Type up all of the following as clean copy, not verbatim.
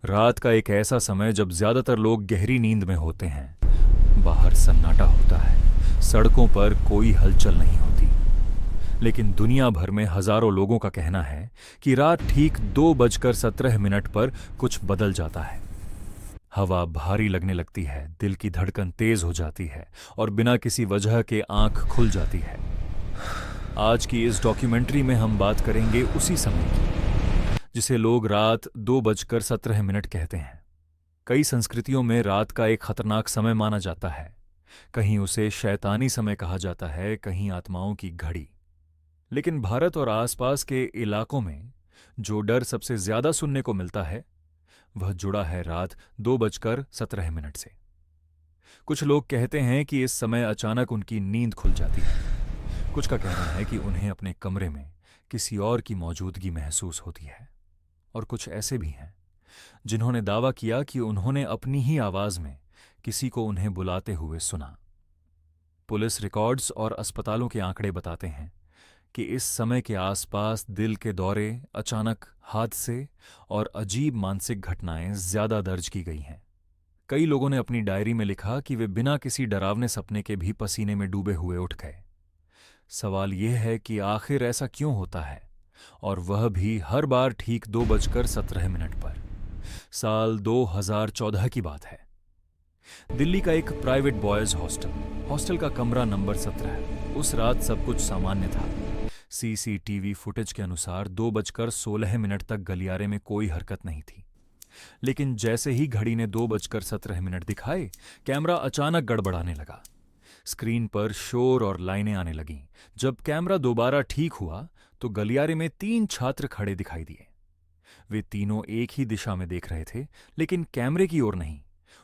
रात का एक ऐसा समय जब ज्यादातर लोग गहरी नींद में होते हैं। बाहर सन्नाटा होता है, सड़कों पर कोई हलचल नहीं होती। लेकिन दुनिया भर में हजारों लोगों का कहना है कि रात ठीक 2:17 पर कुछ बदल जाता है। हवा भारी लगने लगती है, दिल की धड़कन तेज हो जाती है और बिना किसी वजह के आंख खुल जाती है। आज की इस डॉक्यूमेंट्री में हम बात करेंगे उसी समय की, जिसे लोग रात 2:17 कहते हैं। कई संस्कृतियों में रात का एक खतरनाक समय माना जाता है। कहीं उसे शैतानी समय कहा जाता है, कहीं आत्माओं की घड़ी। लेकिन भारत और आसपास के इलाकों में जो डर सबसे ज्यादा सुनने को मिलता है वह जुड़ा है रात 2:17 से। कुछ लोग कहते हैं कि इस समय अचानक उनकी नींद खुल जाती है। कुछ का कहना है कि उन्हें अपने कमरे में किसी और की मौजूदगी महसूस होती है। और कुछ ऐसे भी हैं जिन्होंने दावा किया कि उन्होंने अपनी ही आवाज में किसी को उन्हें बुलाते हुए सुना। पुलिस रिकॉर्ड्स और अस्पतालों के आंकड़े बताते हैं कि इस समय के आसपास दिल के दौरे, अचानक हादसे और अजीब मानसिक घटनाएं ज्यादा दर्ज की गई हैं। कई लोगों ने अपनी डायरी में लिखा कि वे बिना किसी डरावने सपने के भी पसीने में डूबे हुए उठ गए। सवाल यह है कि आखिर ऐसा क्यों होता है, और वह भी हर बार ठीक 2:17 पर। साल 2014 की बात है। दिल्ली का एक प्राइवेट बॉयज हॉस्टल का कमरा नंबर 17। उस रात सब कुछ सामान्य था। सीसीटीवी फुटेज के अनुसार 2:16 तक गलियारे में कोई हरकत नहीं थी। लेकिन जैसे ही घड़ी ने 2:17 दिखाए, कैमरा अचानक गड़बड़ाने लगा। स्क्रीन पर शोर और लाइनें आने लगीं। जब कैमरा दोबारा ठीक हुआ तो गलियारे में 3 छात्र खड़े दिखाई दिए। वे तीनों एक ही दिशा में देख रहे थे, लेकिन कैमरे की ओर नहीं।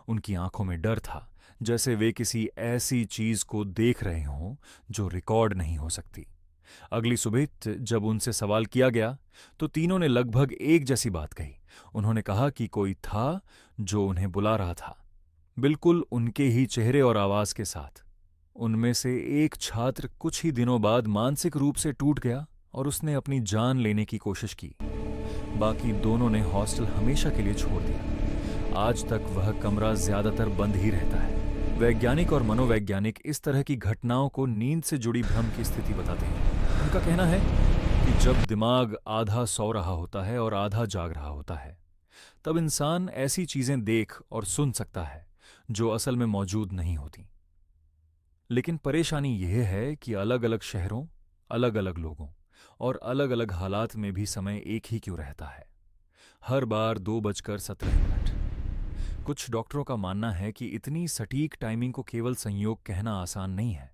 उनकी आंखों में डर था, जैसे वे किसी ऐसी चीज को देख रहे हों जो रिकॉर्ड नहीं हो सकती। अगली सुबह जब उनसे सवाल किया गया तो तीनों ने लगभग एक जैसी बात कही। उन्होंने कहा कि कोई था जो उन्हें बुला रहा था, बिल्कुल उनके ही चेहरे और आवाज के साथ। उनमें से एक छात्र कुछ ही दिनों बाद मानसिक रूप से टूट गया और उसने अपनी जान लेने की कोशिश की। बाकी दोनों ने हॉस्टल हमेशा के लिए छोड़ दिया। आज तक वह कमरा ज्यादातर बंद ही रहता है। वैज्ञानिक और मनोवैज्ञानिक इस तरह की घटनाओं को नींद से जुड़ी भ्रम की स्थिति बताते हैं। उनका कहना है कि जब दिमाग आधा सो रहा होता है और आधा जाग रहा होता है, तब इंसान ऐसी चीजें देख और सुन सकता है जो असल में मौजूद नहीं होती। लेकिन परेशानी यह है कि अलग अलग शहरों, अलग अलग लोगों और अलग अलग हालात में भी समय एक ही क्यों रहता है, हर बार 2:17। कुछ डॉक्टरों का मानना है कि इतनी सटीक टाइमिंग को केवल संयोग कहना आसान नहीं है।